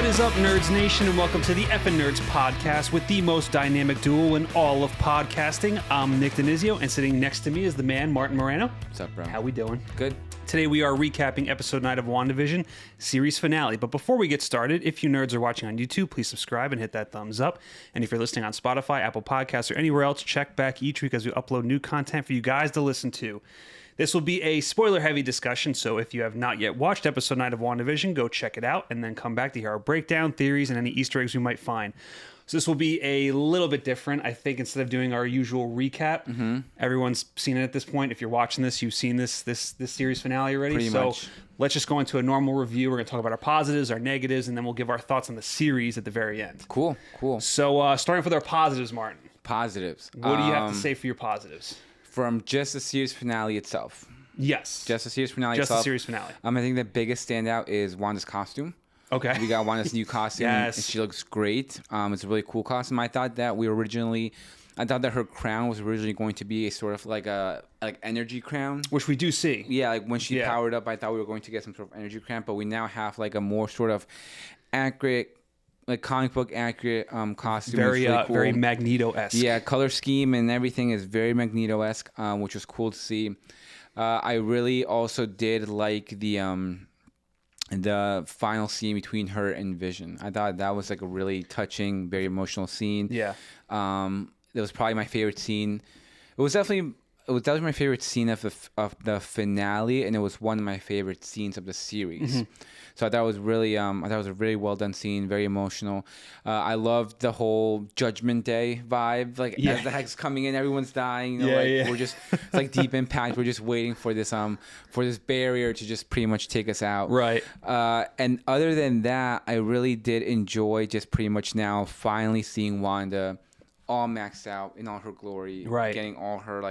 is up, Nerds Nation, and welcome to the Effin' Nerds podcast with the most dynamic duo in all of podcasting. I'm Nick Denizio, and sitting next to me is the man, Martin Moreno. What's up, bro? How we doing? Good. Today we are recapping episode 9 of WandaVision, series finale. But before we get started, if you nerds are watching on YouTube, please subscribe and hit that thumbs up. And if you're listening on Spotify, Apple Podcasts, or anywhere else, check back each week as we upload new content for you guys to listen to. This will be a spoiler-heavy discussion, so if you have not yet watched episode 9 of WandaVision, go check it out, and then come back to hear our breakdown, theories, and any Easter eggs we might find. So this will be a little bit different. I think instead of doing our usual recap, everyone's seen it at this point. If you're watching this, you've seen this series finale already. Pretty much. Let's just go into a normal review. We're going to talk about our positives, our negatives, and then we'll give our thoughts on the series at the very end. Cool. So starting with our positives, Martin. Positives. What do you have to say for your positives? From just the series finale itself. Yes. Just the series finale Just itself. the series finale. I think the biggest standout is Wanda's costume. Okay. We got Wanda's new costume, Yes. and she looks great. It's a really cool costume. I thought that her crown was originally going to be a sort of like energy crown. Which we do see. Yeah, like when she powered up, I thought we were going to get some sort of energy crown, but we now have like a more sort of accurate, like comic book accurate costume. Very, really cool. very Magneto-esque. Yeah, color scheme and everything is very Magneto-esque, which was cool to see. I really also did like the final scene between her and Vision. I thought that was like a really touching, very emotional scene. Yeah. It was probably my favorite scene. It was definitely my favorite scene of the finale, and it was one of my favorite scenes of the series. So I thought it was really a really well done scene, very emotional. I loved the whole Judgment Day vibe, like as the heck's coming in, everyone's dying. We're just it's like Deep Impact. We're just waiting for this barrier to just pretty much take us out. Right. And other than that, I really did enjoy just pretty much now finally seeing Wanda all maxed out in all her glory. Right. Getting all her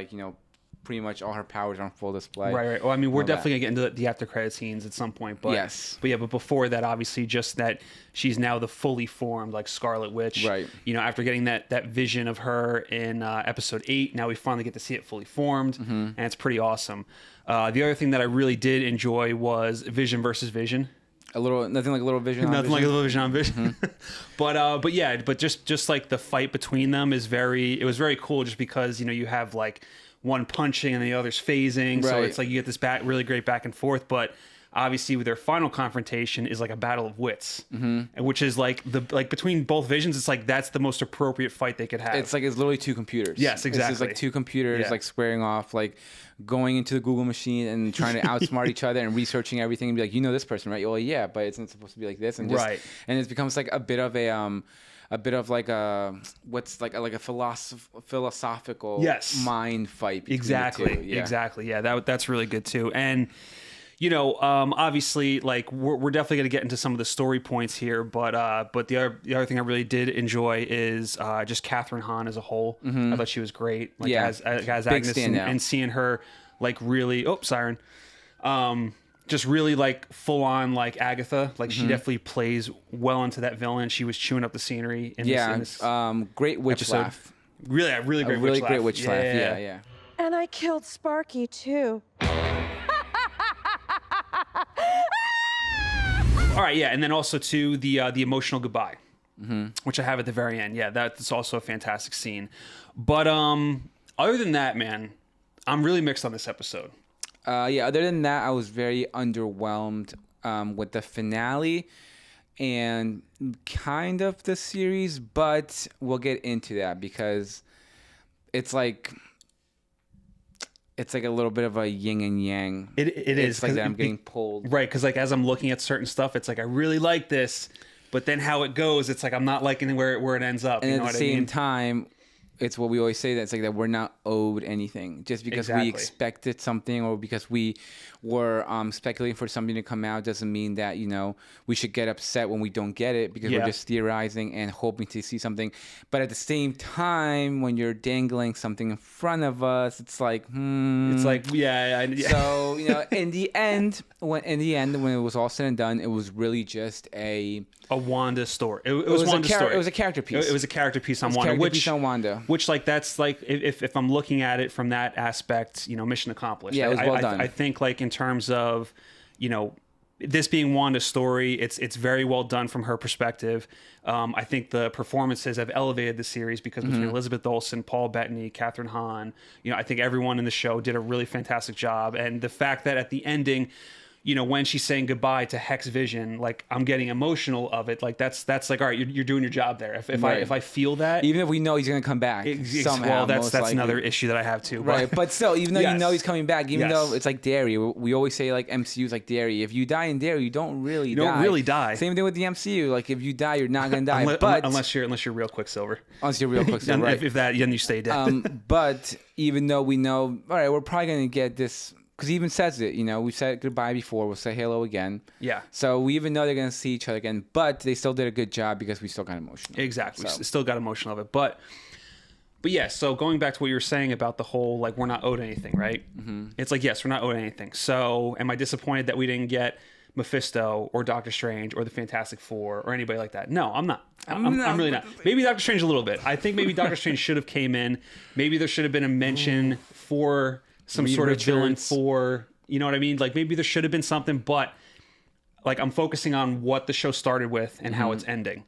pretty much all her powers on full display. Right. Well, I mean, we're definitely going to get into the after credit scenes at some point. But, yes. But before that, obviously, just that she's now the fully formed, like, Scarlet Witch. Right. You know, after getting that vision of her in episode 8, now we finally get to see it fully formed, and it's pretty awesome. The other thing that I really did enjoy was Vision versus Vision. Nothing like a little Vision on Nothing Vision. like a little Vision on Vision. but just like the fight between them it was very cool just because, you know, you have like one punching and the other's phasing. Right. So it's like you get this really great back and forth, but obviously with their final confrontation is like a battle of wits, which is like between both Visions, it's like that's the most appropriate fight they could have. It's literally two computers. Yes, exactly. It's just like two computers like squaring off, like going into the Google machine and trying to outsmart each other and researching everything and be like, you know this person, right? Well, yeah, but it's not supposed to be like this, and just and it becomes like a bit of a philosophical mind fight. Exactly. Yeah, that's really good too. And you know, obviously, like we're definitely going to get into some of the story points here, but the other thing I really did enjoy is just Kathryn Hahn as a whole. I thought she was great. Like, as Agnes and seeing her like really siren. Just really like full on like Agatha. Like she definitely plays well into that villain. She was chewing up the scenery in this great witch episode. Laugh. Really great witch laugh. Yeah. And I killed Sparky too. All right, and then also to the emotional goodbye, which I have at the very end. Yeah, that's also a fantastic scene. But other than that, man, I'm really mixed on this episode. Other than that, I was very underwhelmed with the finale and kind of the series, but we'll get into that because it's like a little bit of a yin and yang. It is like that I'm getting pulled. Right, because like as I'm looking at certain stuff, it's like I really like this, but then how it goes, it's like I'm not liking where it ends up. And you know at the same time, it's what we always say, that it's like that we're not owed anything just because we expected something or because we were speculating for something to come out doesn't mean that, you know, we should get upset when we don't get it because we're just theorizing and hoping to see something. But at the same time, when you're dangling something in front of us, it's like it's like So, you know, in the end when it was all said and done, it was really just a Wanda story. It was Wanda's story. It was a character piece. It was a character piece on Wanda. Which like that's like if I'm looking at it from that aspect, you know, mission accomplished. Yeah, it was well done. I think like in terms of, you know, this being Wanda's story, it's very well done from her perspective. I think the performances have elevated the series because between Elizabeth Olsen, Paul Bettany, Kathryn Hahn, I think everyone in the show did a really fantastic job. And the fact that at the ending, when she's saying goodbye to Hex Vision, like I'm getting emotional of it. Like that's like, all right, you're doing your job there. If I feel that, even if we know he's gonna come back somehow, well, that's likely. another issue that I have too. Right, but still, even though Yes. you know he's coming back, even though it's like dairy, we always say like MCU's like dairy. If you die in dairy, you don't really die. Same thing with the MCU. Like if you die, you're not gonna die. unless you're real Quicksilver. Unless you're real Quicksilver, right? If that, then you stay dead. But even though we know, all right, we're probably gonna get this. Because he even says it, we said goodbye before. We'll say hello again. Yeah. So we even know they're going to see each other again. But they still did a good job because we still got emotional. Exactly. So. Still got emotional of it. But yeah, so going back to what you were saying about the whole, like, we're not owed anything, right? Mm-hmm. It's like, yes, we're not owed anything. So am I disappointed that we didn't get Mephisto or Doctor Strange or the Fantastic Four or anybody like that? No, I'm not. I'm really not. Maybe Doctor Strange a little bit. I think maybe Doctor Strange should have came in. Maybe there should have been a mention for some Reed sort Richards. of villain for... You know what I mean? Like maybe there should have been something, but like I'm focusing on what the show started with and how it's ending.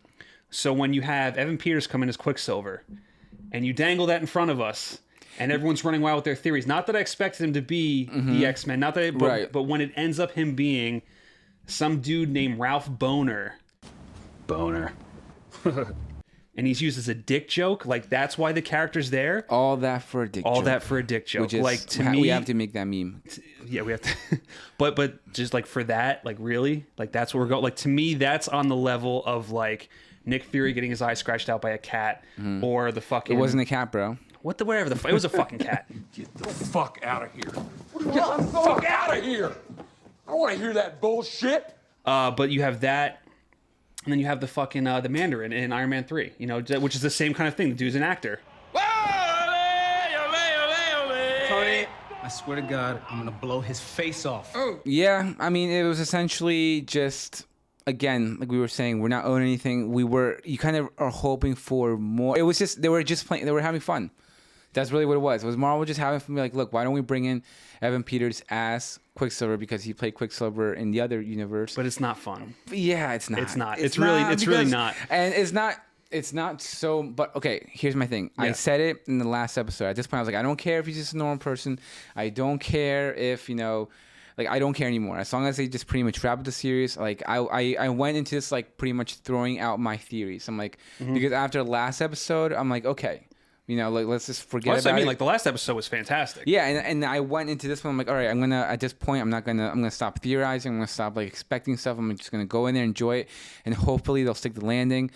So when you have Evan Peters come in as Quicksilver and you dangle that in front of us and everyone's running wild with their theories, not that I expected him to be the X-Men, not that, but when it ends up him being some dude named Ralph Boner. And he's used as a dick joke. Like that's why the character's there. All that for a dick joke. All that for a dick joke. Which is, like to me, we have to make that meme. Yeah, we have to. but just like for that, like really, like that's where we're going. Like to me, that's on the level of like Nick Fury getting his eye scratched out by a cat, or the fucking. It wasn't a cat, bro. Whatever it was a fucking cat. Get the fuck out of here. Get the fuck out of here. I don't want to hear that bullshit. But you have that. And then you have the fucking the Mandarin in Iron Man 3, which is the same kind of thing. The dude's an actor. Tony, I swear to God, I'm gonna blow his face off. Yeah, I mean, it was essentially just, again, like we were saying, we're not owed anything. You kind of are hoping for more. It was just, they were just playing, they were having fun. That's really what it was. It was Marvel just having fun. Like, look, why don't we bring in Evan Peters as Quicksilver because he played Quicksilver in the other universe? But it's not fun. Yeah, it's not. It's not. It's really not. And it's not so. But okay, here's my thing. Yeah. I said it in the last episode. At this point, I was like, I don't care if he's just a normal person. I don't care if like I don't care anymore. As long as they just pretty much wrap up the series. Like I went into this like pretty much throwing out my theories. I'm like because after the last episode, I'm like okay. Like let's just forget about it. Like the last episode was fantastic. Yeah, and I went into this one. I'm like, all right, I'm gonna at this point, I'm gonna stop theorizing. I'm gonna stop like expecting stuff. I'm just gonna go in there, enjoy it, and hopefully they'll stick the landing.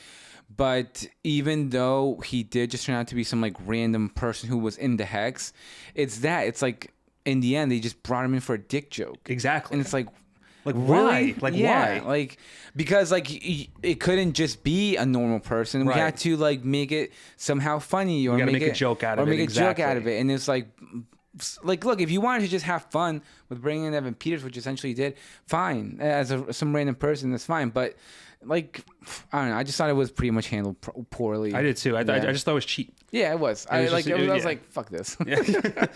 But even though he did just turn out to be some like random person who was in the Hex, it's like in the end they just brought him in for a dick joke. Exactly, and it's like. Like really? Why? Like why? Like because like it couldn't just be a normal person. We had to like make it somehow funny or make a joke out of it. Or make a joke out of it. And it's like look, if you wanted to just have fun with bringing in Evan Peters, which essentially did, fine. As some random person, that's fine. But like I don't know. I just thought it was pretty much handled poorly. I did too. I just thought it was cheap. Yeah, it was. I was like, fuck this. Yeah.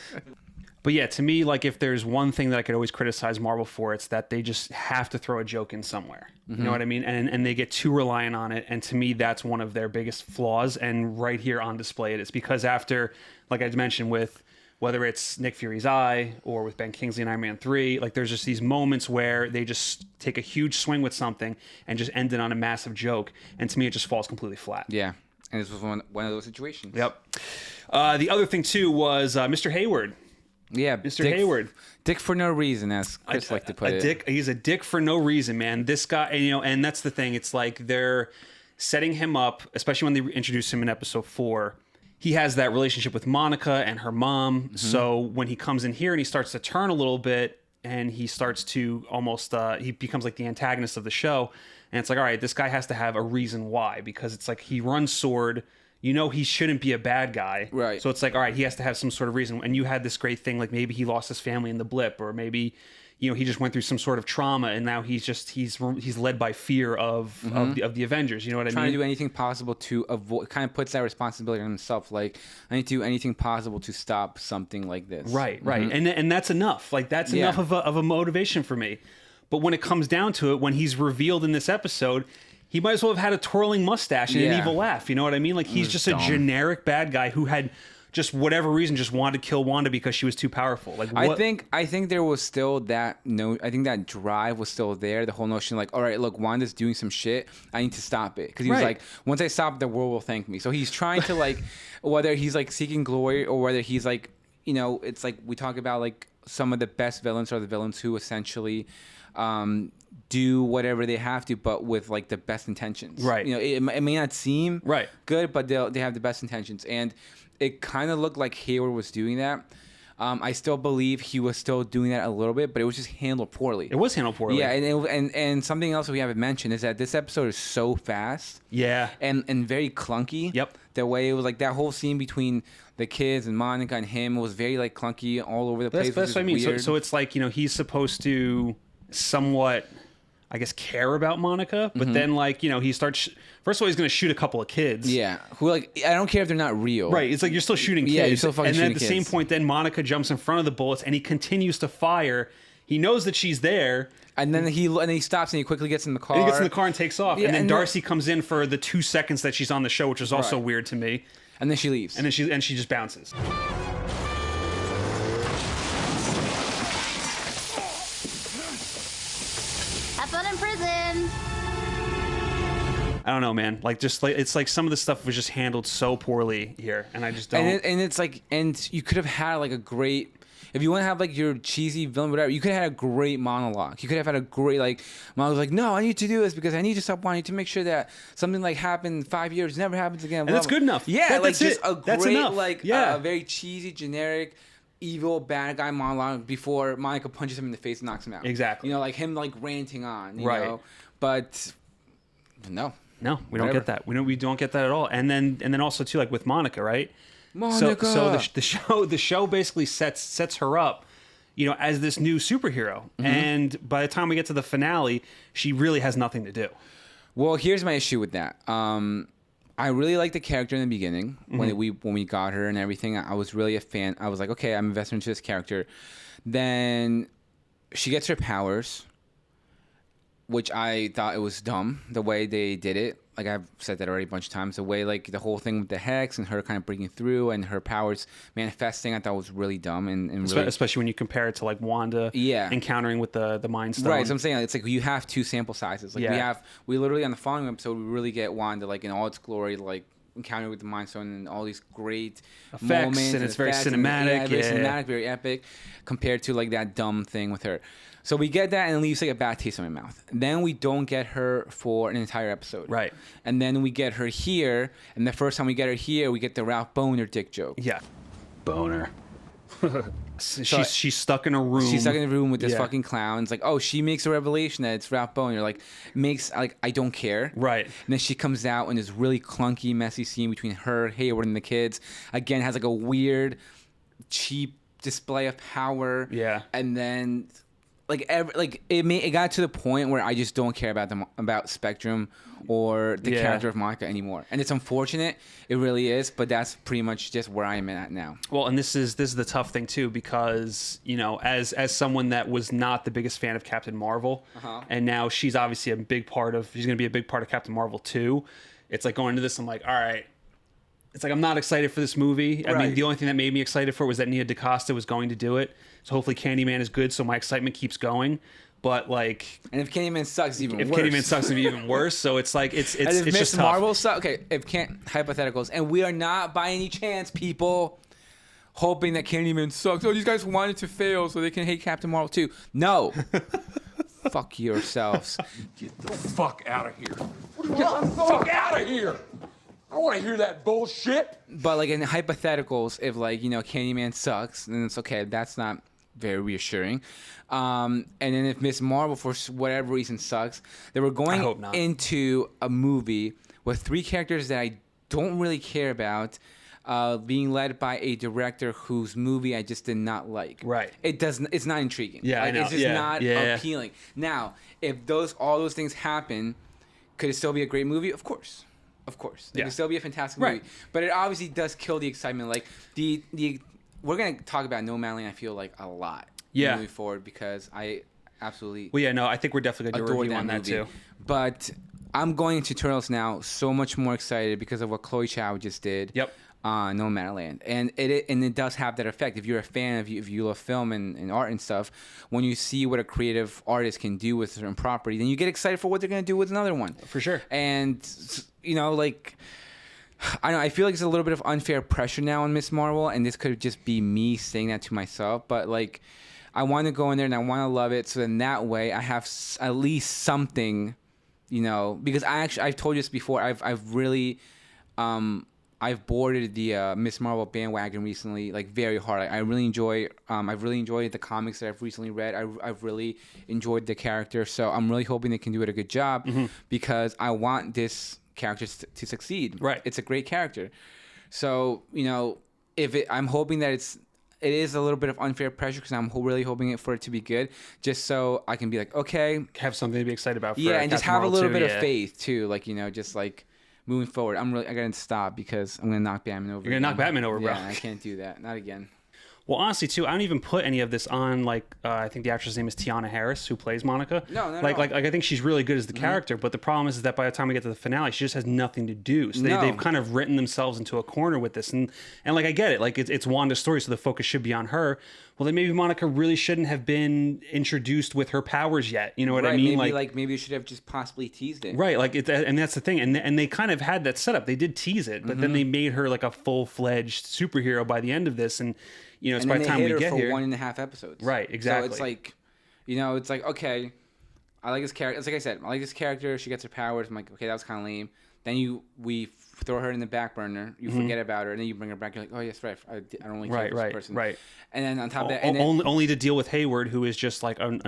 But yeah, to me, like if there's one thing that I could always criticize Marvel for, it's that they just have to throw a joke in somewhere. You know what I mean? And they get too reliant on it. And to me, that's one of their biggest flaws. And right here on display it is because after, like I mentioned, with whether it's Nick Fury's eye or with Ben Kingsley in Iron Man 3, like there's just these moments where they just take a huge swing with something and just end it on a massive joke. And to me, it just falls completely flat. Yeah. And this was one of those situations. Yep. The other thing too was Mr. Hayward. Yeah, Mr. Hayward. Dick for no reason, as Chris liked to put it. He's a dick for no reason, man. This guy, and that's the thing. It's like they're setting him up, especially when they introduce him in episode 4. He has that relationship with Monica and her mom. So when he comes in here and he starts to turn a little bit and he starts to almost, he becomes like the antagonist of the show. And it's like, all right, this guy has to have a reason why, because it's like he runs sword. He shouldn't be a bad guy. Right. So it's like, all right, he has to have some sort of reason. And you had this great thing, like maybe he lost his family in the blip, or maybe, he just went through some sort of trauma and now he's led by fear of the Avengers. You know what I mean? Trying to do anything possible to avoid, kind of puts that responsibility on himself. Like, I need to do anything possible to stop something like this. Right. And that's enough. Like, that's enough of a motivation for me. But when it comes down to it, when he's revealed in this episode, he might as well have had a twirling mustache and an evil laugh. You know what I mean? Like, he's just a generic bad guy who had just whatever reason just wanted to kill Wanda because she was too powerful. Like, what? I think there was still that I think that drive was still there. The whole notion, like, all right, look, Wanda's doing some shit. I need to stop it, because he was like, once I stop, the world will thank me. So he's trying to, like, whether he's like seeking glory or whether he's like, you know, it's like we talk about, like, some of the best villains are the villains who essentially do whatever they have to, but with like the best intentions. Right. You know, it may not seem good, but they have the best intentions, and it kind of looked like Hayward was doing that. I still believe he was still doing that a little bit, but it was just handled poorly. It was handled poorly. Yeah, and something else we haven't mentioned is that this episode is so fast. Yeah. And very clunky. Yep. The way it was, like, that whole scene between the kids and Monica and him was very, like, clunky all over the place. That's what I mean. So it's like, you know, he's supposed to somewhat, I guess, care about Monica, but then, like, you know, he starts. First of all, he's going to shoot a couple of kids. Yeah, who, like, I don't care if they're not real. Right. It's like you're still shooting kids. Yeah, you're still fucking shooting kids. And then at the same point, then Monica jumps in front of the bullets, and he continues to fire. He knows that she's there. And then he stops and he quickly gets in the car. And he gets in the car and takes off. Yeah, and then Darcy comes in for the 2 seconds that she's on the show, which is also weird to me. And then she leaves. And then she just bounces. Have fun in prison. I don't know, man. Like, just like, it's like some of the stuff was just handled so poorly here, and I just don't. And it's like, and you could have had like a great. If you want to have like your cheesy villain, whatever, you could have had a great monologue. You could have had a great like monologue, like, no, I need to do this because I need to stop wanting to make sure that something like happened in 5 years never happens again. And that's good enough. Yeah, that's just it. a That's great enough. like a very cheesy, generic, evil bad guy monologue before Monica punches him in the face and knocks him out. Exactly. You know, like him like ranting on. You know? But no. No, we don't get that. We don't get that at all. And then also too, like with Monica, right? Monica. So the show basically sets her up, you know, as this new superhero. And by the time we get to the finale, she really has nothing to do. Well, here's my issue with that. I really liked the character in the beginning when we got her and everything. I was really a fan. I was like, okay, I'm invested into this character. Then she gets her powers, which I thought it was dumb the way they did it. Like, I've said that already a bunch of times. The way, like, the whole thing with the hex and her kind of breaking through and her powers manifesting, I thought was really dumb. And really, especially when you compare it to, like, Wanda encountering with the Mind Stone. Right, so I'm saying, it's like you have 2 sample sizes. Like, we literally, on the following episode, we really get Wanda, like, in all its glory, like, encountering with the Mind Stone and all these great effects, moments. And it's very cinematic. Very cinematic, very epic, compared to, like, that dumb thing with her. So we get that, and it leaves like a bad taste in my mouth. Then we don't get her for an entire episode. Right. And then we get her here, and the first time we get her here, we get the Ralph Boner dick joke. Yeah. Boner. She's stuck in a room. She's stuck in a room with this fucking clown. It's like, oh, she makes a revelation that it's Ralph Boner. Like, I don't care. Right. And then she comes out in this really clunky, messy scene between her, Hayward, and the kids. Again, has like a weird, cheap display of power. Yeah. And then it got to the point where I just don't care about Spectrum or the character of Monica anymore, and it's unfortunate. It really is, but that's pretty much just where I am at now. Well, and this is the tough thing too, because, you know, as someone that was not the biggest fan of Captain Marvel, and now she's obviously she's going to be a big part of Captain Marvel too. It's like going into this, I'm like, all right. It's like I'm not excited for this movie. I mean, the only thing that made me excited for it was that Nia DaCosta was going to do it. So hopefully Candyman is good, so my excitement keeps going. But like, and if Candyman sucks, even worse. If Candyman sucks, it'll be even worse. So it's like it's and if it's Miss just Marvel tough. sucks, okay. If hypotheticals, and we are not by any chance, people, hoping that Candyman sucks. Oh, these guys want it to fail so they can hate Captain Marvel too. No. Fuck yourselves. Get the fuck out of here. Get the fuck out of here. I want to hear that bullshit. But like in hypotheticals, if like, you know, Candyman sucks, then it's okay. That's not very reassuring. And then if Miss Marvel for whatever reason sucks, they were going into a movie with 3 characters that I don't really care about, being led by a director whose movie I just did not like. Right. It's not intriguing. Yeah, like, I know. It's just not appealing. Now, if all those things happen, could it still be a great movie? Of course. Of course, it can still be a fantastic movie, but it obviously does kill the excitement. Like we're gonna talk about No Man Land, I feel like a lot moving forward, because I absolutely. Well, yeah, no, I think we're definitely going to do a Adore review on that movie. too. But I'm going into Turtles now so much more excited because of what Chloe Chow just did. Yep. On No Man's Land, and it does have that effect. If you're a fan, if you love film and art and stuff, when you see what a creative artist can do with a certain property, then you get excited for what they're gonna do with another one. For sure. And like, I don't know, I feel like it's a little bit of unfair pressure now on Miss Marvel, and this could just be me saying that to myself, but like, I want to go in there and I want to love it, so then that way I have at least something, because I've told you this before. I've really I've boarded the Miss Marvel bandwagon recently, like very hard. I really enjoy. I've really enjoyed the comics that I've recently read. I've really enjoyed the character, so I'm really hoping they can do it a good job because I want this character to succeed. Right, it's a great character. So I'm hoping that it is a little bit of unfair pressure because I'm really hoping for it to be good, just so I can be like, okay, have something to be excited about. For and just Captain have a Marvel little 2, bit of faith too, like just like. Moving forward, I gotta stop because I'm gonna knock Batman over. You're gonna knock Batman over, bro. Yeah, I can't do that. Not again. Well, honestly, too, I don't even put any of this on. Like, I think the actress' name is Tiana Harris, who plays Monica. No, like I think she's really good as the character. But the problem is that by the time we get to the finale, she just has nothing to do. So they've kind of written themselves into a corner with this. And like, I get it. Like, it's Wanda's story, so the focus should be on her. Well, then maybe Monica really shouldn't have been introduced with her powers yet. You know what I mean? Maybe you should have just possibly teased it. Right. Like, and that's the thing. And they kind of had that setup. They did tease it, but then they made her like a full-fledged superhero by the end of this. And it's and by then the time they we hit her get for here. 1.5 episodes. Right. Exactly. So it's like, it's like, okay, I like this character. It's like I said, I like this character. She gets her powers. I'm like, okay, that was kind of lame. Then we throw her in the back burner. You forget about her, and then you bring her back. You're like, oh yes, right. I don't really care for this person. Right. And then on top of that, only to deal with Hayward, who is just like a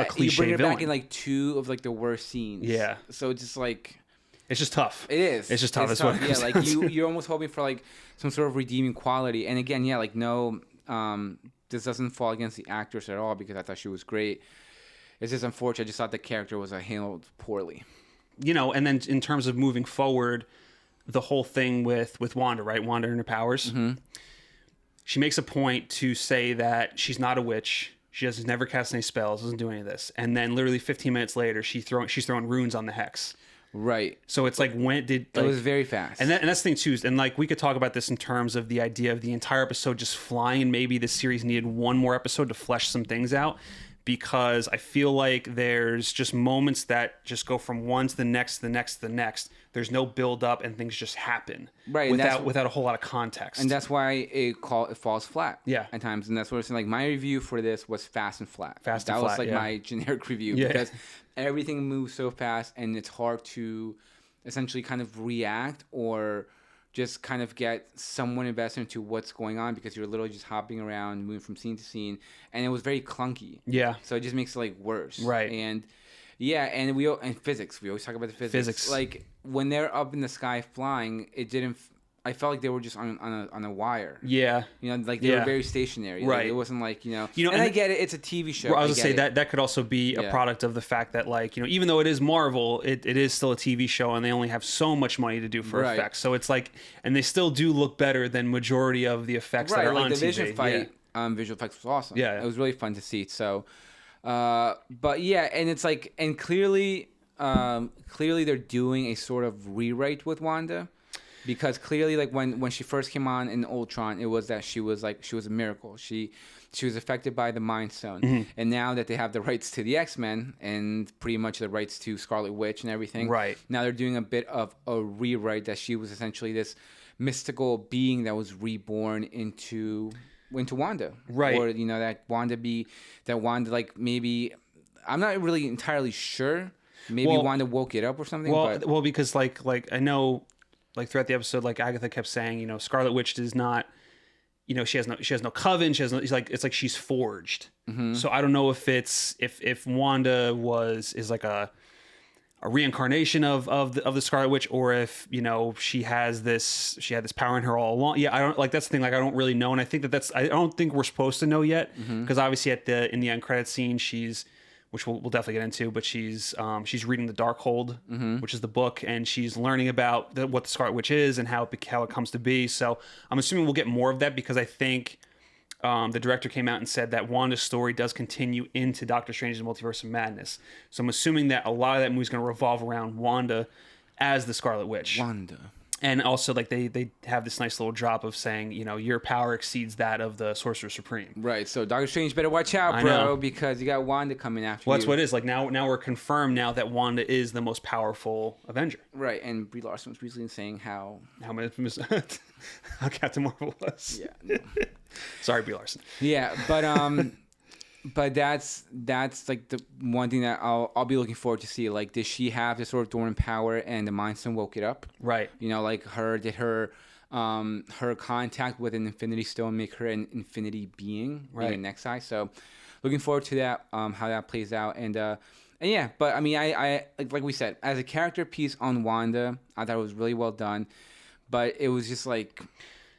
cliche you bring her villain. back in like 2 of like the worst scenes. Yeah. So it's just like. It's just tough. It is. It's just tough. That's what it comes like down to. you're almost hoping for like some sort of redeeming quality. And again, like no, this doesn't fall against the actress at all because I thought she was great. It's just unfortunate. I just thought the character was handled poorly. And then in terms of moving forward, the whole thing with Wanda, right? Wanda and her powers. She makes a point to say that she's not a witch. She has never cast any spells, doesn't do any of this. And then literally 15 minutes later, she's throwing runes on the hex. Right. So it's like, when did... It was very fast. And that's the thing, too. And like, we could talk about this in terms of the idea of the entire episode just flying, and maybe the series needed one more episode to flesh some things out. Because I feel like there's just moments that just go from one to the next, to the next, to the next. There's no build up, and things just happen, right? Without a whole lot of context. And that's why it falls flat. Yeah. At times, and that's what I'm saying. Like my review for this was fast and flat. That was like my generic review because everything moves so fast, and it's hard to essentially kind of react or just kind of get someone invested into what's going on because you're literally just hopping around, moving from scene to scene, and it was very clunky. Yeah. So it just makes it like worse. Right. And physics. We always talk about the physics. Like when they're up in the sky flying, it didn't. I felt like they were just on a wire. Yeah. Like they were very stationary. Right. Like, it wasn't like, and I get it. It's a TV show. I was going to say that could also be a product of the fact that, like, even though it is Marvel, it is still a TV show, and they only have so much money to do for effects. So it's like, and they still do look better than majority of the effects that are on TV. The Vision fight, visual effects was awesome. Yeah. It was really fun to see. So, but yeah, and it's like, and clearly they're doing a sort of rewrite with Wanda. Because clearly, like when she first came on in Ultron, it was that she was a miracle. She was affected by the Mind Stone, and now that they have the rights to the X-Men and pretty much the rights to Scarlet Witch and everything, right? Now they're doing a bit of a rewrite that she was essentially this mystical being that was reborn into Wanda, right? Or that Wanda like maybe I'm not really entirely sure. Maybe Wanda woke it up or something. Well, because like I know. Like throughout the episode, like Agatha kept saying, Scarlet Witch does not, she has no coven. She has no. It's like she's forged. So I don't know if it's if Wanda is like a reincarnation of the Scarlet Witch, or if she had this power in her all along. Yeah, I don't like that's the thing. Like I don't really know, and I think I don't think we're supposed to know yet because obviously in the end credit scene which we'll definitely get into, but she's reading the Darkhold, which is the book, and she's learning about what the Scarlet Witch is and how it comes to be. So I'm assuming we'll get more of that because I think the director came out and said that Wanda's story does continue into Doctor Strange's Multiverse of Madness. So I'm assuming that a lot of that movie is going to revolve around Wanda as the Scarlet Witch. Wanda. And also, like, they have this nice little drop of saying, your power exceeds that of the Sorcerer Supreme. Right. So Doctor Strange better watch out, bro, because you got Wanda coming after you. Well, that's what it is. Like, now we're confirmed now that Wanda is the most powerful Avenger. Right. And Brie Larson was recently saying how Captain Marvel was. Yeah. No. Sorry, Brie Larson. Yeah, but that's like the one thing that I'll be looking forward to see. Like, does she have this sort of dormant power and the Mind Stone woke it up? Right. Like her contact with an Infinity Stone make her an Infinity being, right? An Nexi. So looking forward to that, how that plays out. And yeah, but I mean, I like we said, as a character piece on Wanda, I thought it was really well done, but it was just like,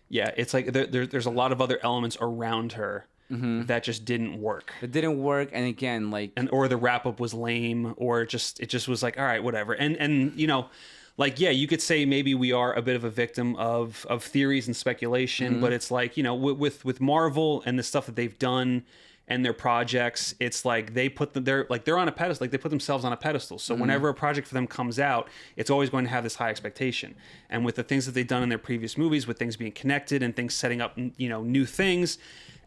yeah, it's like there's a lot of other elements around her. Mm-hmm. That just didn't work. It didn't work, and again, or the wrap up was lame, or it just was like, all right, whatever. And you could say maybe we are a bit of a victim of theories and speculation, mm-hmm. but it's like, with Marvel and the stuff that they've done and their projects, it's like they're on a pedestal, like they put themselves on a pedestal. So mm-hmm. whenever a project for them comes out, it's always going to have this high expectation. And with the things that they've done in their previous movies, with things being connected and things setting up, new things.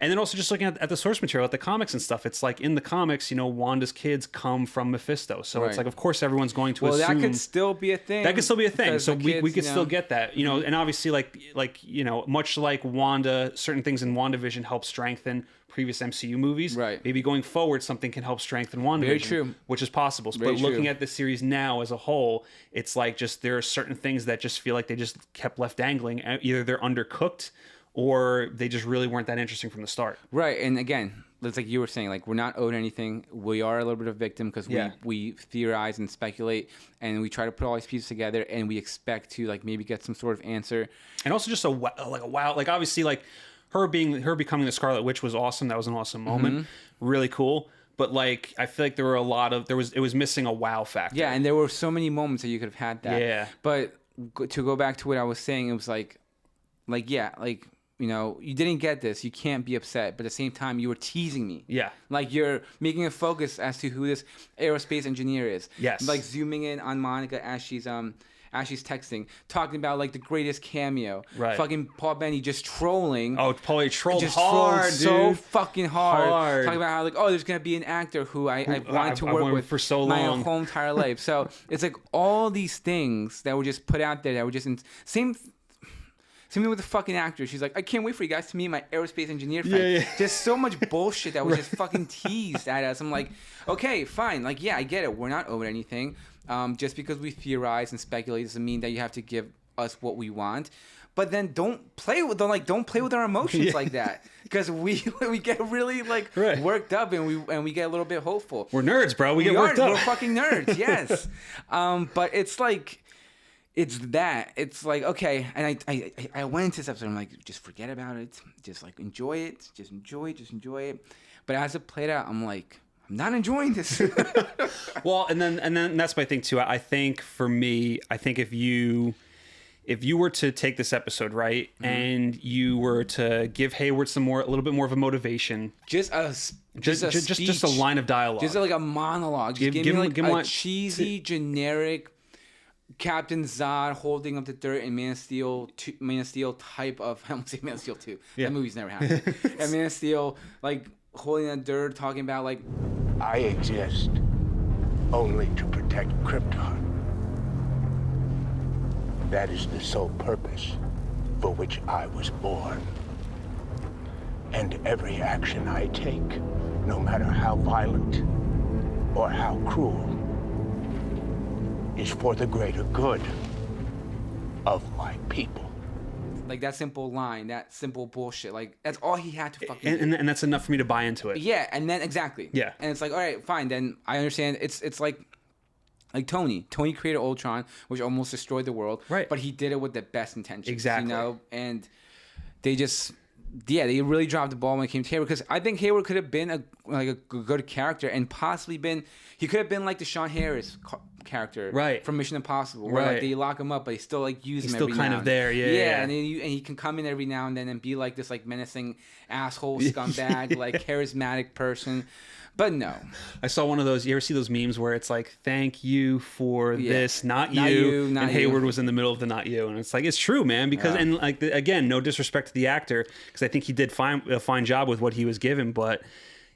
And then also just looking at the source material, at the comics and stuff, it's like in the comics, Wanda's kids come from Mephisto. So right. It's like, of course, everyone's going to assume... Well, that could still be a thing. That could still be a thing. So we could still get that. And obviously, much like Wanda, certain things in WandaVision help strengthen previous MCU movies. Right. Maybe going forward, something can help strengthen WandaVision. Very true. Which is possible. But looking at the series now as a whole, it's like just there are certain things that just feel like they just kept left dangling. Either they're undercooked or they just really weren't that interesting from the start. Right. And again, it's like you were saying, like, we're not owed anything. We are a little bit of a victim because we theorize and speculate, and we try to put all these pieces together, and we expect to, like, maybe get some sort of answer. And also just a wow. Like, obviously, like, her becoming the Scarlet Witch was awesome. That was an awesome moment. Mm-hmm. Really cool. But, like, I feel like there were it was missing a wow factor. Yeah, and there were so many moments that you could have had that. Yeah. But to go back to what I was saying, it was you didn't get this. You can't be upset. But at the same time, you were teasing me. Yeah. Like, you're making a focus as to who this aerospace engineer is. Yes. Like, zooming in on Monica as she's texting, talking about, like, the greatest cameo. Right. Fucking Paul Bettany just trolling. Oh, Paul trolled just hard, dude. So fucking hard. Talking about how, like, there's going to be an actor who I wanted to work with for so long. My whole entire life. So it's like all these things that were just put out there that were just same thing with the fucking actor. She's like, I can't wait for you guys to meet my aerospace engineer friend. Yeah. Just so much bullshit that was just fucking teased at us. I'm like, okay, fine. Like, yeah, I get it. We're not owed anything. Just because we theorize and speculate doesn't mean that you have to give us what we want. But then don't play with our emotions like that, because we get really worked up and we get a little bit hopeful. We're nerds, bro. We get worked up. We're fucking nerds. Yes. But it's like. It's that. It's like, okay, and I went into this episode, I'm like, just forget about it. Just, like, enjoy it. Just enjoy it. But as it played out, I'm like, I'm not enjoying this. Well, and then that's my thing, too. I think, for me, if you were to take this episode, right, mm-hmm. and you were to give Hayward a little bit more of a motivation. Just a line of dialogue. Just like a monologue. Just give me a cheesy, generic Captain Zod holding up the dirt in Man of Steel type of... I almost say Man of Steel 2. Yeah. That movie's never happened. And Man of Steel, like, holding that dirt, talking about, like... I exist only to protect Krypton. That is the sole purpose for which I was born. And every action I take, no matter how violent or how cruel, is for the greater good of my people. Like, that simple line, that simple bullshit, like, that's all he had to fucking do. And that's enough for me to buy into it. Yeah, and then exactly. Yeah. And it's like, all right, fine, then I understand. It's like Tony created Ultron, which almost destroyed the world. Right. But he did it with the best intentions. Exactly. And they just... Yeah, they really dropped the ball when it came to Hayward, because I think Hayward could have been a good character and possibly he could have been like the Sean Harris character Right. from Mission Impossible, where Right. like they lock him up, but they still like use He's him still every kind now of and there, yeah. and he can come in every now and then and be like this like menacing asshole scumbag, like charismatic person. But no. I saw one of those. You ever see those memes where it's like, "Thank you for this, not you," not and you. Hayward was in the middle of the "not you," and it's like it's true, man. Because and like again, no disrespect to the actor, because I think he did a fine job with what he was given, but.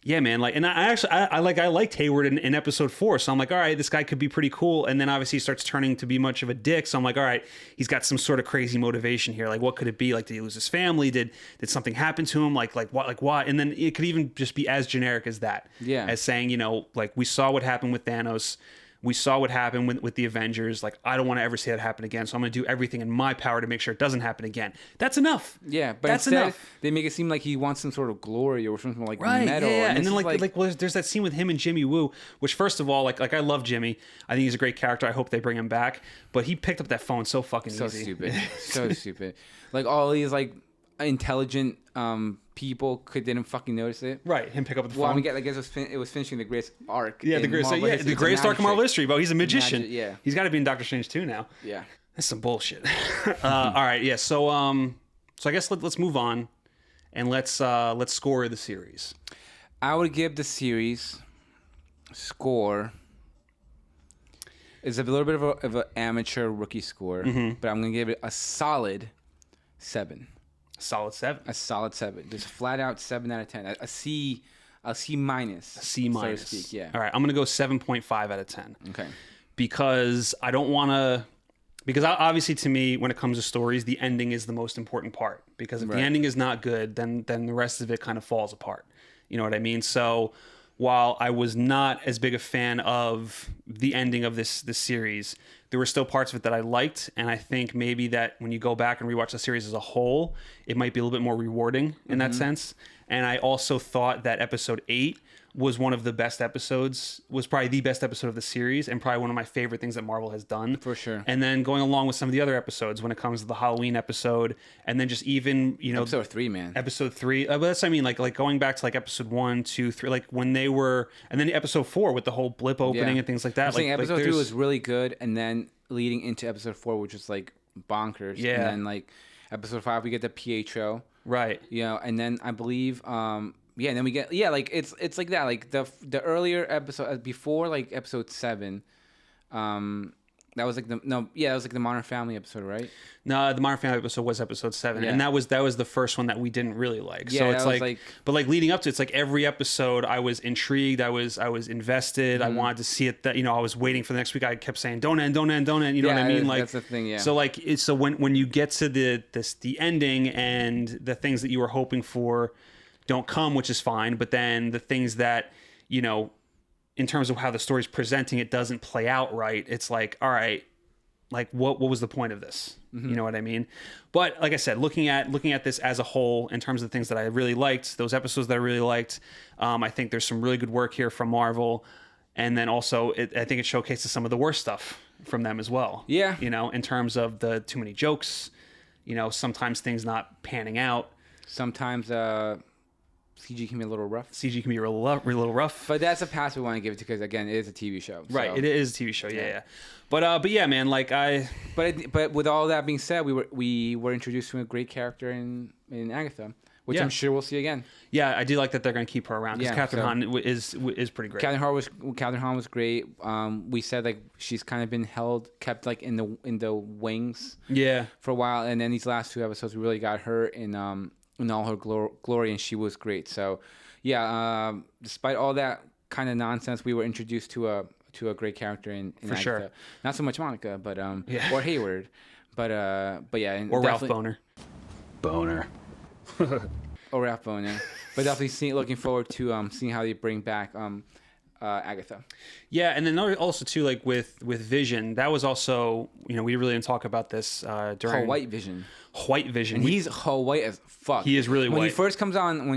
Yeah, man. Like, and I actually liked Hayward in episode 4. So I'm like, all right, this guy could be pretty cool. And then obviously he starts turning to be much of a dick. So I'm like, all right, he's got some sort of crazy motivation here. Like, what could it be? Like, did he lose his family? Did something happen to him? Like what? And then it could even just be as generic as that. Yeah. As saying, like we saw what happened with Thanos. We saw what happened with the Avengers. Like, I don't want to ever see that happen again. So I'm going to do everything in my power to make sure it doesn't happen again. That's enough. Yeah, but that's instead enough. they make it seem like he wants some sort of glory or something like Right, metal. yeah. And it's then just well, there's that scene with him and Jimmy Woo, which first of all, like I love Jimmy. I think he's a great character. I hope they bring him back. But he picked up that phone so fucking so easy. stupid, so stupid. Like all these like intelligent people didn't fucking notice it. Right, him pick up the phone. Well, I guess it was finishing the greatest arc. Yeah, the greatest arc in Marvel history. But he's a magician. Yeah, he's got to be in Doctor Strange 2 now. Yeah, that's some bullshit. All right, yeah. So I guess let's move on, and let's score the series. I would give the series score. It's a little bit of an amateur rookie score, but I'm gonna give it a solid 7. Solid 7. A solid 7. Just flat out 7 out of 10. A C minus. A C minus. So to speak, yeah. All right, I'm gonna go 7.5 out of 10. Okay. Because I don't want to. Because obviously, to me, when it comes to stories, the ending is the most important part. Because if the ending is not good, then the rest of it kind of falls apart. You know what I mean? So while I was not as big a fan of the ending of this series, there were still parts of it that I liked, and I think maybe that when you go back and rewatch the series as a whole, it might be a little bit more rewarding in that sense. And I also thought that episode 8 was one of the best episodes, was probably the best episode of the series, and probably one of my favorite things that Marvel has done. For sure. And then going along with some of the other episodes when it comes to the Halloween episode, and then just even, Episode 3, man. Episode 3. But that's what I mean, like going back to like episode 1, 2, 3, like when they were, and then episode 4 with the whole blip opening and things like that. I'm saying like episode 3 was really good, and then leading into episode 4, which was like bonkers. Yeah. And then like episode 5, we get the Pietro. Right. And then I believe and then we get like it's like that, like the earlier episode before like episode 7, that was like that was like the Modern Family episode, right? No, the Modern Family episode was episode 7, and that was the first one that we didn't really like. Yeah, so it's like but like leading up to it's like every episode I was intrigued, I was invested, I wanted to see it. That I was waiting for the next week. I kept saying don't end. You know what I mean? Like that's the thing. Yeah. So like when you get to the ending and the things that you were hoping for don't come, which is fine, but then the things that in terms of how the story's presenting it doesn't play out right, it's like, all right, like what was the point of this? You know what I mean? But like I said, looking at this as a whole, in terms of the things that I really liked, those episodes that I really liked, I think there's some really good work here from Marvel, and then also I think it showcases some of the worst stuff from them as well. Yeah. In terms of the too many jokes, sometimes things not panning out. Sometimes CG can be a little rough. CG can be a little rough. But that's a pass we want to give it to, because again, it is a TV show. Right, so. it is a TV show. Yeah. But yeah, man, like But with all that being said, we were introduced to a great character in Agatha, which I'm sure we'll see again. Yeah, I do like that they're going to keep her around, because Kathryn Hahn is pretty great. Kathryn Hahn was great. We said like she's kind of been kept like in the wings. Yeah. For a while, and then these last 2 episodes, we really got her in all her glory, and she was great. So, yeah, despite all that kind of nonsense, we were introduced to a great character in For Agatha. sure. Not so much Monica, but or Hayward, but yeah, or Ralph Boner. Or Ralph Boner, but definitely looking forward to seeing how they bring back Agatha. Yeah, and then also too, like with Vision, that was also we really didn't talk about this during White Vision. White Vision. And he's white as fuck. He is really when white. When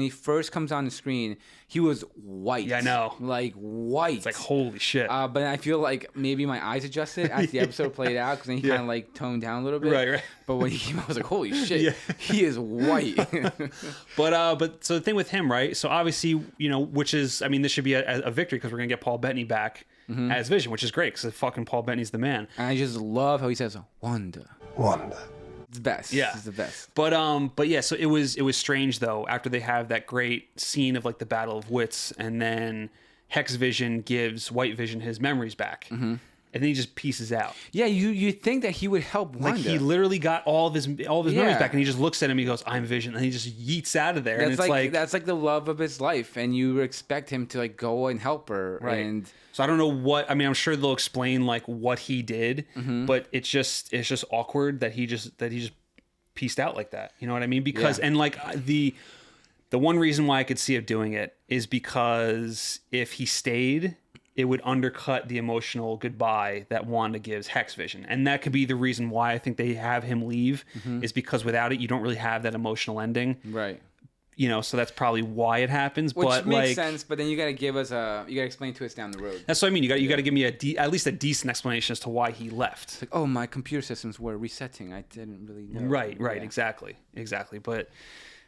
he first comes on the screen, he was white. Yeah, I know. Like white. It's like holy shit. But I feel like maybe my eyes adjusted as the episode played out, because then he kind of like toned down a little bit. Right. But when he came out, I was like, holy shit, he is white. But so the thing with him, right? So obviously, which is, I mean, this should be a victory, because we're gonna get Paul Bettany back as Vision, which is great because fucking Paul Bettany's the man. And I just love how he says Wanda. Wanda. It's the best. Yeah, It's the best. But yeah, so it was strange though after they have that great scene of like the Battle of Wits, and then Hex Vision gives White Vision his memories back, and then he just pieces out. Yeah, you think that he would help Wanda. Like he literally got all of his memories back, and he just looks at him. He goes, "I'm Vision," and he just yeets out of there. That's and it's like that's like the love of his life, and you expect him to like go and help her. Right. And so I don't know what. I mean, I'm sure they'll explain like what he did, but it's just awkward that he just pieced out like that. You know what I mean? Because and like the one reason why I could see it doing it is because if he stayed, it would undercut the emotional goodbye that Wanda gives Hex Vision. And that could be the reason why I think they have him leave, is because without it, you don't really have that emotional ending. right. You know, so that's probably why it happens. Which but makes like, sense, but then you got to give us you got to explain to us down the road. that's what I mean. You got to give me at least a decent explanation as to why he left. Like, oh, my computer systems were resetting. I didn't really know. Right, Yeah. exactly. But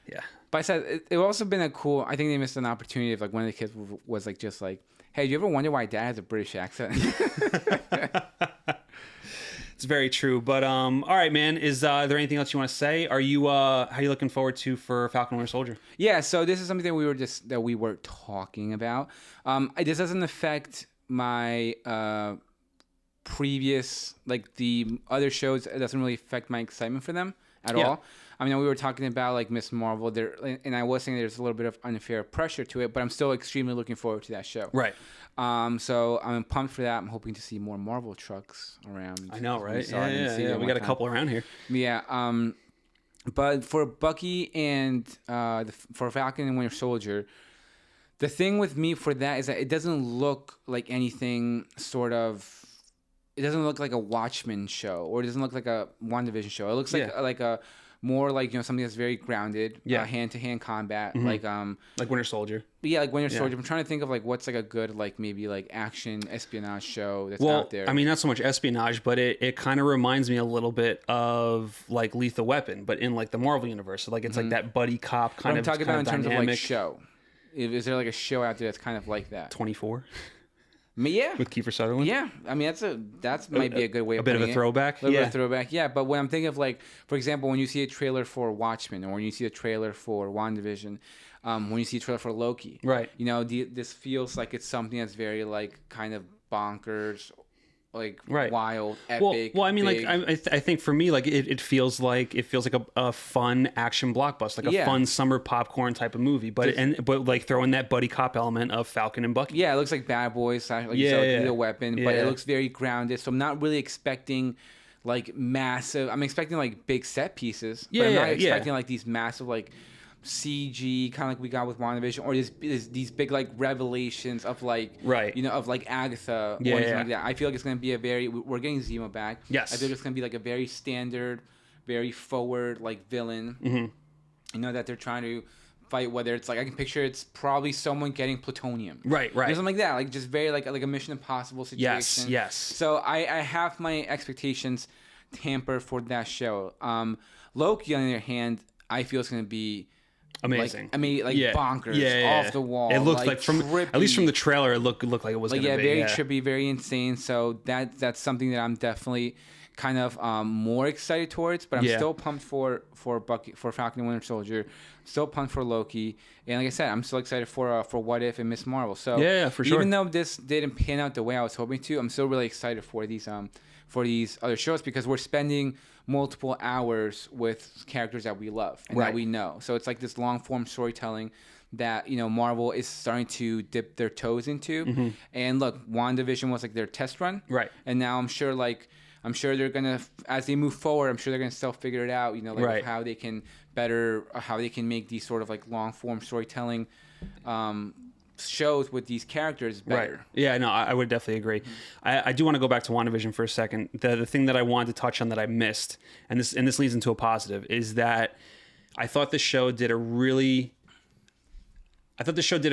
yeah. But I said it also been a cool. I think they missed an opportunity if like one of the kids was like just like, hey, do you ever wonder why Dad has a British accent? It's very true. But all right, man. Is there anything else you want to say? Are you how are you looking forward to for Falcon and Winter Soldier? Yeah, so this is something that we were talking about. This doesn't affect my previous, like the other shows. It doesn't really affect my excitement for them at all. I mean, we were talking about like Miss Marvel there, and I was saying there's a little bit of unfair pressure to it, but I'm still extremely looking forward to that show. Right. So I'm pumped for that. I'm hoping to see more Marvel trucks around. I know, right? saw it in the Yeah. theater We one got a time. couple around here. Yeah. But for Bucky and for Falcon and Winter Soldier, the thing with me for that is that it doesn't look like anything sort of. It doesn't look like a Watchmen show, or it doesn't look like a WandaVision show. It looks like a more like something that's very grounded, hand-to-hand combat, like Winter Soldier. Yeah, like Winter Soldier. I'm trying to think of like what's like a good like maybe like action espionage show that's out there. I mean, not so much espionage, but it kind of reminds me a little bit of like Lethal Weapon, but in like the Marvel universe. So, like it's like that buddy cop kind I'm of. talking about in terms dynamic. of like show. Is there like a show out there that's kind of like that? 24 Yeah. with Kiefer Sutherland. Yeah, I mean that might be a good way. A bit of a throwback. A little bit of a throwback. Yeah, but when I'm thinking of like, for example, when you see a trailer for Watchmen, or when you see a trailer for WandaVision, when you see a trailer for Loki, Right. This feels like it's something that's very like kind of bonkers, like Right. wild, epic. Well, I mean, big. like I think for me, like it feels like a fun action blockbuster, like a fun summer popcorn type of movie, but like throw in that buddy cop element of Falcon and Bucky. Yeah, it looks like Bad Boys, like you said, like Lethal Weapon, but it Yeah. looks very grounded. So I'm not really expecting like massive. I'm expecting like big set pieces, but I'm not expecting like these massive like CG kind of like we got with WandaVision, or these big like revelations of like of like Agatha or anything like that. I feel like it's gonna be we're getting Zemo back. Yes. I feel it's gonna be like a very standard, very forward like villain. That they're trying to fight, whether it's like I can picture it's probably someone getting plutonium. Right. Something like that, like just very like a Mission Impossible situation. Yes. So I have my expectations tampered for that show. Loki, on the other hand, I feel it's gonna be amazing. Bonkers, off the wall. It looked like trippy. at least from the trailer, it looked like it was like gonna be. Very trippy, very insane. So that's something that I'm definitely kind of more excited towards. But I'm still pumped for Bucky, for Falcon and Winter Soldier. Still pumped for Loki, and like I said, I'm still excited for What If and Miss Marvel. So for sure. Even though this didn't pan out the way I was hoping to, I'm still really excited for these other shows, because we're spending multiple hours with characters that we love and that we know. So it's like this long form storytelling that Marvel is starting to dip their toes into. And look, WandaVision was like their test run, and now I'm sure they're gonna, as they move forward, I'm sure they're gonna still figure it out, how they can make these sort of like long form storytelling shows with these characters better. Right. Yeah, no, I would definitely agree. I do want to go back to WandaVision for a second. The thing that I wanted to touch on that I missed, and this leads into a positive, is that I thought the show did a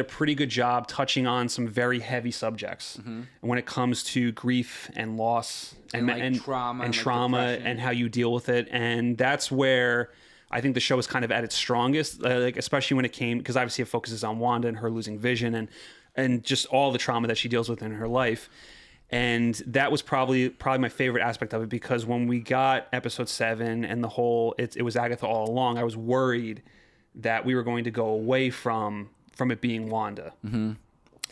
pretty good job touching on some very heavy subjects when it comes to grief and loss and trauma and how you deal with it. And that's where I think the show is kind of at its strongest, like especially when it came, because obviously it focuses on Wanda and her losing vision, and and just all the trauma that she deals with in her life. And that was probably my favorite aspect of it, because when we got episode 7 and the whole it was Agatha all along, I was worried that we were going to go away from it being Wanda. Mm-hmm.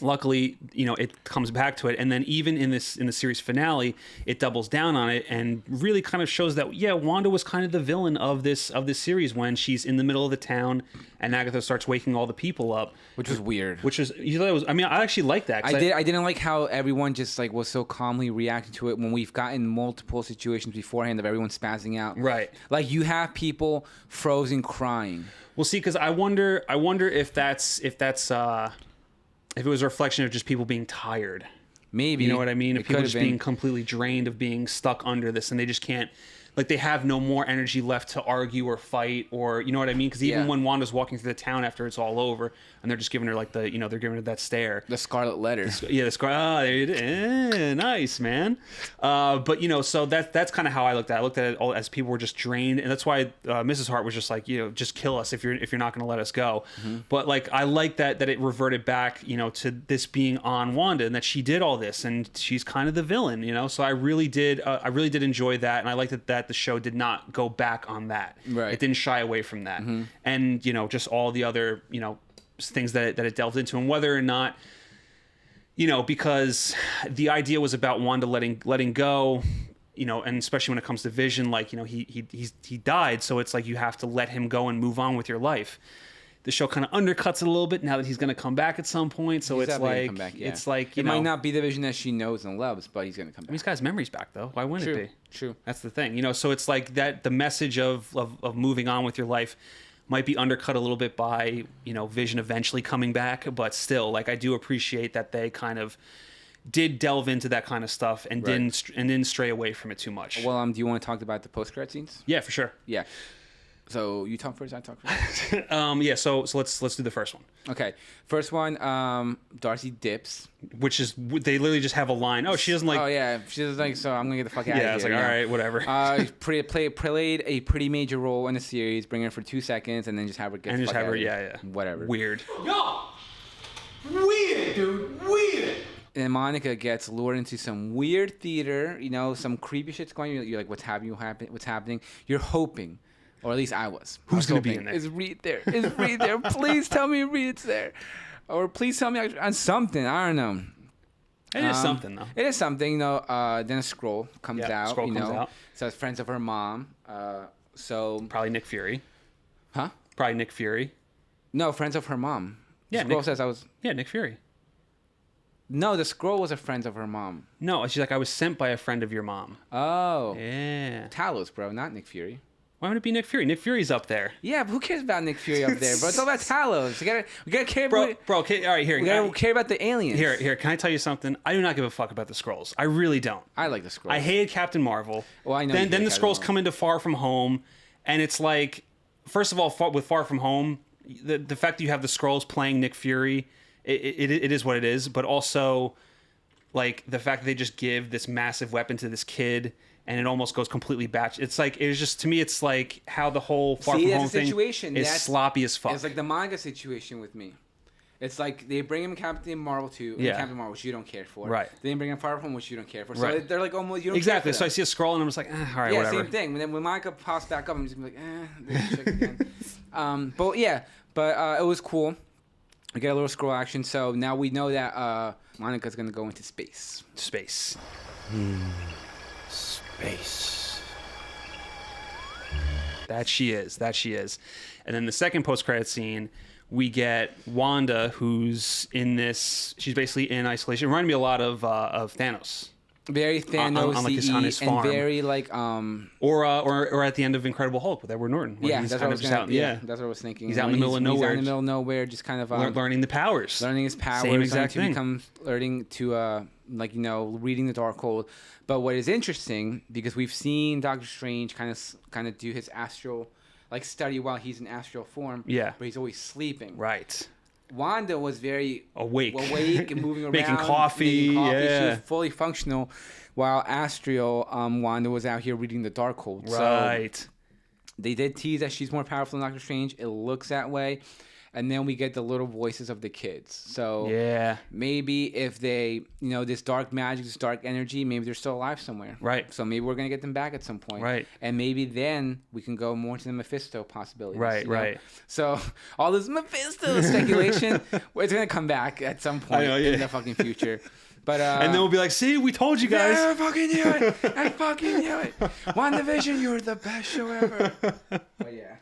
Luckily, it comes back to it, and then even in the series finale, it doubles down on it and really kind of shows that Wanda was kind of the villain of this series when she's in the middle of the town and Agatha starts waking all the people up, which was weird. You thought it was? I mean, I actually liked that. I didn't like how everyone just like was so calmly reacting to it when we've gotten multiple situations beforehand of everyone spazzing out. Right. Like you have people frozen crying. Well, see, because I wonder if it was a reflection of just people being tired. Maybe. You know what I mean? If people just being completely drained of being stuck under this, and they just can't, like, they have no more energy left to argue or fight, or, you know what I mean? Because even when Wanda's walking through the town after it's all over, and they're just giving her, like, they're giving her that stare. The scarlet letter. The scarlet. Oh, there you go. Nice, man. But, so that's kind of how I looked at it. I looked at it all as people were just drained, and that's why Mrs. Hart was just like, just kill us if you're not going to let us go. Mm-hmm. But, like, I like that it reverted back, to this being on Wanda, and that she did all this, and she's kind of the villain, So I really did enjoy that, and I liked that the show did not go back on that. Right. It didn't shy away from that. Mm-hmm. And, just all the other, things that it delved into, and whether or not, because the idea was about Wanda letting go, and especially when it comes to Vision, like, he died, so it's like you have to let him go and move on with your life. The show kind of undercuts it a little bit now that he's going to come back at some point. So it's like, it's like, it might not be the Vision that she knows and loves, but he's going to come back. I mean, he's got his memories back though. Why wouldn't it be? True. That's the thing, so it's like that the message of moving on with your life might be undercut a little bit by, Vision eventually coming back, but still, like, I do appreciate that they kind of did delve into that kind of stuff and didn't stray away from it too much. Well, do you want to talk about the post-credit scenes? Yeah, for sure. Yeah. So you talk first, I talk first. Yeah. So let's do the first one. Okay. First one. Darcy dips, which is they literally just have a line. Oh, she doesn't like. Oh yeah, she doesn't like. So I'm gonna get the fuck out of here. Yeah, it's like all right, whatever. Played a pretty major role in the series. Bring her for 2 seconds and then just have her get. And just have her. Yeah. Whatever. Weird. Yo, weird, dude, weird. And Monica gets lured into some weird theater. Some creepy shit's going on. You're like, what's happening? You're hoping. Or at least I was. Who's going to be in there? Is Reed there? Is Reed there? Please tell me Reed's there. Or please tell me on something. I don't know. It is something, though. It is something, though. Then a scroll comes out. Scroll comes out. Says friends of her mom. So probably Nick Fury. Huh? Probably Nick Fury. No, friends of her mom. Yeah, scroll says I was. Yeah, Nick Fury. No, the scroll was a friend of her mom. No, she's like, I was sent by a friend of your mom. Oh. Yeah. Talos, bro, not Nick Fury. Why would it be Nick Fury? Nick Fury's up there. Yeah, but who cares about Nick Fury up there, bro? It's all about Talos. We gotta care about... Bro, okay, all right, here. We gotta care about the aliens. Here, can I tell you something? I do not give a fuck about the Skrulls. I really don't. I like the Skrulls. I hated Captain Marvel. Well, I know. Then the Skrulls come into Far From Home, and it's like, first of all, with Far From Home, the fact that you have the Skrulls playing Nick Fury, it is what it is, but also, like, the fact that they just give this massive weapon to this kid... And it almost goes completely batch. It's like, it was just, to me, it's like how the whole Far From Home thing is sloppy as fuck. It's like the manga situation with me. It's like they bring him Captain Marvel 2, and Captain Marvel, which you don't care for. Right. They bring him Far From Home, which you don't care for. So right. they're like, almost, you don't exactly. care for So I see a scroll, and I'm just like, all right, yeah, whatever. Yeah, same thing. And then when Monica pops back up, I'm just going to be like, check again. But it was cool. We get a little scroll action. So now we know that Monica's going to go into space. Space. That she is. And then the second post-credit scene, we get Wanda, who's in this... She's basically in isolation. It reminded me a lot of Thanos. Very Thanos on his farm. And very like... Or at the end of Incredible Hulk with Edward Norton. Yeah, that's what I was that's what I was thinking. He's out in the middle of nowhere. He's out in the middle of nowhere, just kind of... learning the powers. Learning his powers. Same exact thing. Learning to... reading the Darkhold. But what is interesting, because we've seen Doctor Strange kind of do his astral, like study while he's in astral form. Yeah. But he's always sleeping. Right. Wanda was very awake and moving around, making coffee. Yeah. She was fully functional, while astral Wanda was out here reading the Darkhold. Right. So they did tease that she's more powerful than Doctor Strange. It looks that way. and then we get the little voices of the kids. So Yeah. maybe if they, this dark magic, this dark energy, maybe they're still alive somewhere. Right. So maybe we're gonna get them back at some point. Right. And maybe then we can go more to the Mephisto possibilities. Right, you know? right. So all this Mephisto speculation, it's gonna come back at some point in the fucking future. But And then we'll be like, see, we told you guys. I fucking knew it. I fucking knew it. WandaVision, you're the best show ever. But yeah.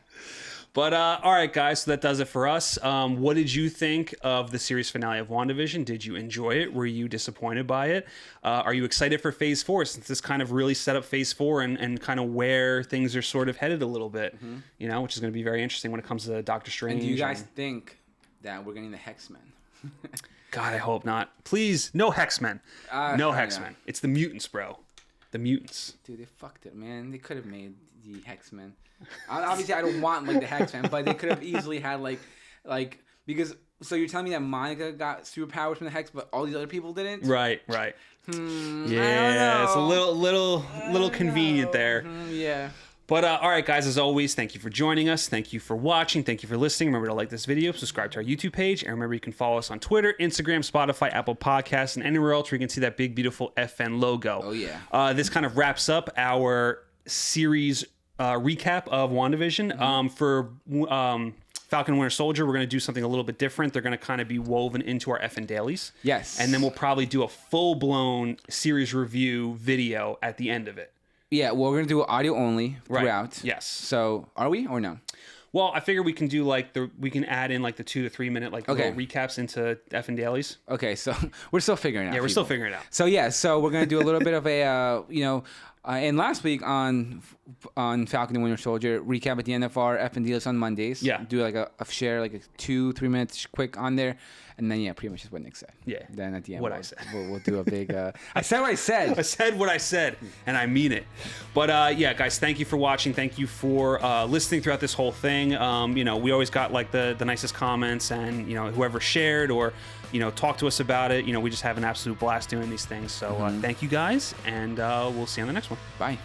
But all right, guys, so that does it for us. What did you think of the series finale of WandaVision? Did you enjoy it? Were you disappointed by it? Are you excited for Phase 4, since this kind of really set up Phase 4 and kind of where things are sort of headed a little bit, which is going to be very interesting when it comes to Doctor Strange. And do you guys think that we're getting the Hexmen? God, I hope not. Please, no Hexmen. No yeah. Hexmen. It's the mutants, bro. The mutants. Dude, they fucked it, man. They could have made the Hexmen. Obviously, I don't want like the Hexmen, but they could have easily had like because. So you're telling me that Monica got superpowers from the Hex, but all these other people didn't? Right. Yeah, it's a little convenient there. Yeah. But all right, guys, as always, thank you for joining us. Thank you for watching. Thank you for listening. Remember to like this video, subscribe to our YouTube page, and remember you can follow us on Twitter, Instagram, Spotify, Apple Podcasts, and anywhere else where you can see that big, beautiful FN logo. Oh, yeah. This kind of wraps up our series recap of WandaVision. For Falcon and Winter Soldier, we're going to do something a little bit different. They're going to kind of be woven into our FN dailies. Yes. And then we'll probably do a full-blown series review video at the end of it. Yeah, well, we're gonna do audio only throughout. Right. Yes. So, are we or no? Well, I figure we can do we can add in like the 2 to 3 minute little recaps into F and dailies. Okay, so we're still figuring it out. Yeah, we're still figuring it out. So so we're gonna do a little bit of a and last week on Falcon and Winter Soldier recap at the end of our F and D list on Mondays. Yeah. Do like a share like a 2-3 minutes quick on there, and then pretty much just what Nick said. Yeah. Then at the end, What I said. We'll do a big. I said what I said. I said what I said, and I mean it. But guys, thank you for watching. Thank you for listening throughout this whole thing. We always got like the nicest comments, and whoever shared or talk to us about it. We just have an absolute blast doing these things. So thank you guys, and we'll see you on the next one. Bye.